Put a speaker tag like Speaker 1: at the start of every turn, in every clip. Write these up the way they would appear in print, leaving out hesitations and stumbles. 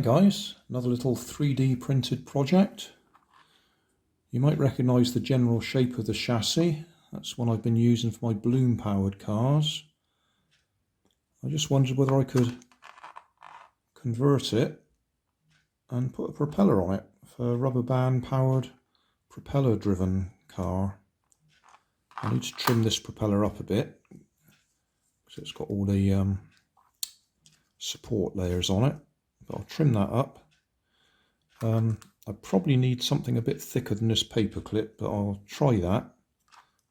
Speaker 1: guys, another little 3D printed project. You might recognise the general shape of the chassis. That's one I've been using for my balloon powered cars. I just wondered whether I could convert it and put a propeller on it for a rubber band powered propeller driven car. I need to trim this propeller up a bit because it's got all the support layers on it, but I'll trim that up. I probably need something a bit thicker than this paper clip, but I'll try that.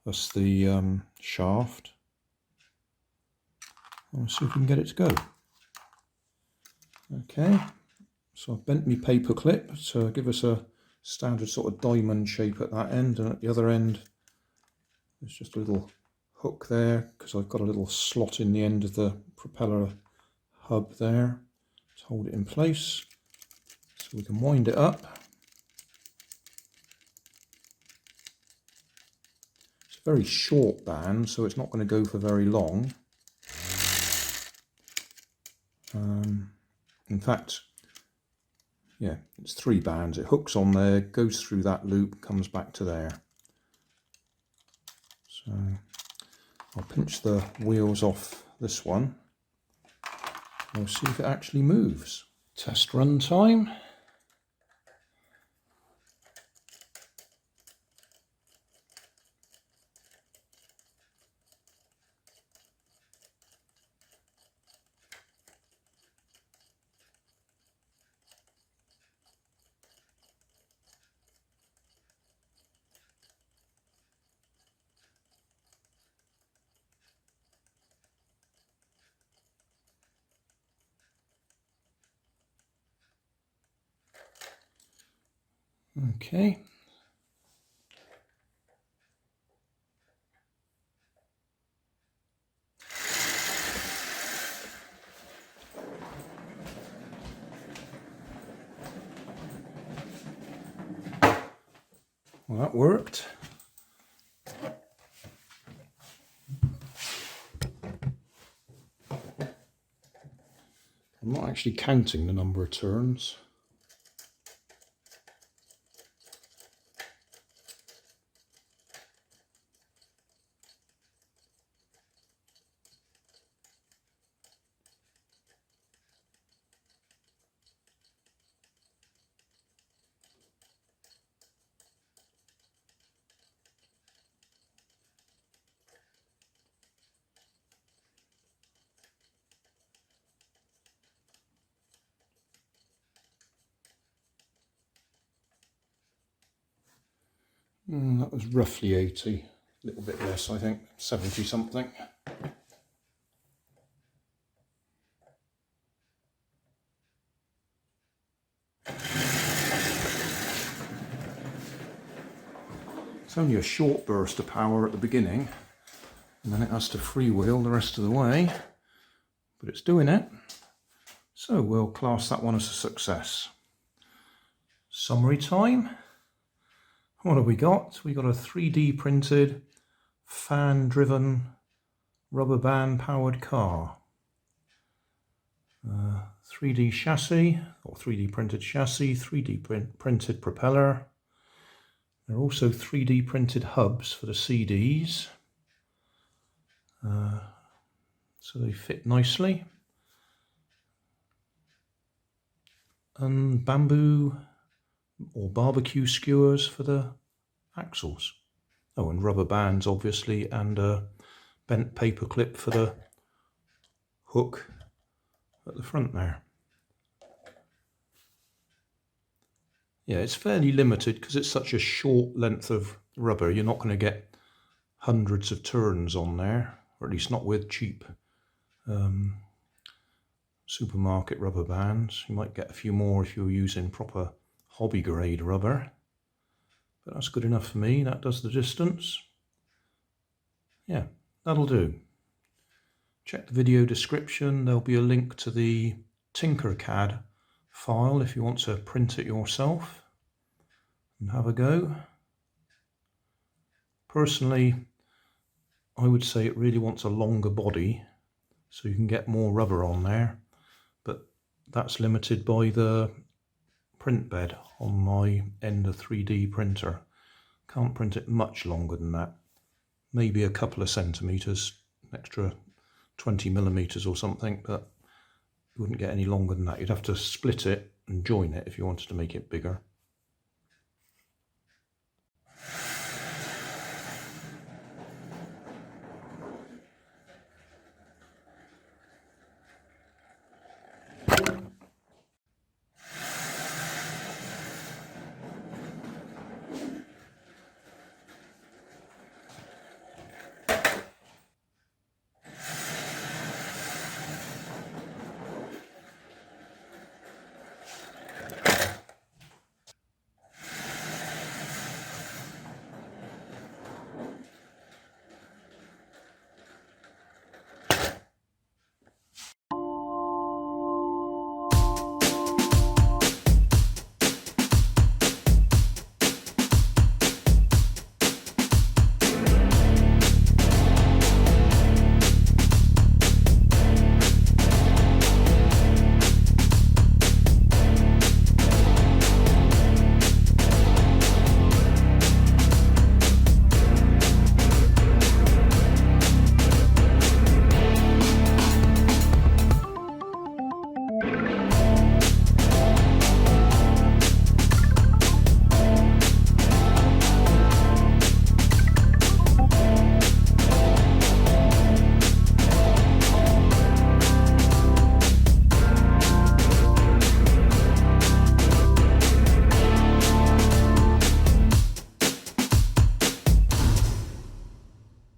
Speaker 1: That's the shaft. I'll see if we can get it to go. Okay, so I've bent my paper clip to give us a standard sort of diamond shape at that end, and at the other end there's just a little hook there because I've got a little slot in the end of the propeller hub there to hold it in place, so we can wind it up. It's a very short band, so it's not going to go for very long. In fact, yeah, it's 3 bands. It hooks on there, goes through that loop, comes back to there. So I'll pinch the wheels off this one. We'll see if it actually moves. Test run time. Okay. Well, that worked. I'm not actually counting the number of turns. That was roughly 80, a little bit less, I think, 70 something. It's only a short burst of power at the beginning, and then it has to freewheel the rest of the way, but it's doing it. So we'll class that one as a success. Summary time. What have we got? We got a 3D printed, fan driven, rubber band powered car. 3D chassis, or 3D printed chassis, 3D printed propeller. There are also 3D printed hubs for the CDs. So they fit nicely. And bamboo or barbecue skewers for the axles. Oh, and rubber bands obviously, and a bent paper clip for the hook at the front there. Yeah, it's fairly limited because it's such a short length of rubber. You're not going to get hundreds of turns on there, or at least not with cheap supermarket rubber bands. You might get a few more if you're using proper hobby grade rubber, but that's good enough for me. That does the distance. Yeah, that'll do. Check the video description. There'll be a link to the Tinkercad file if you want to print it yourself and have a go. Personally, I would say it really wants a longer body so you can get more rubber on there, but that's limited by the print bed on my Ender 3D printer. Can't print it much longer than that. Maybe a couple of centimetres, an extra 20mm or something, but you wouldn't get any longer than that. You'd have to split it and join it if you wanted to make it bigger.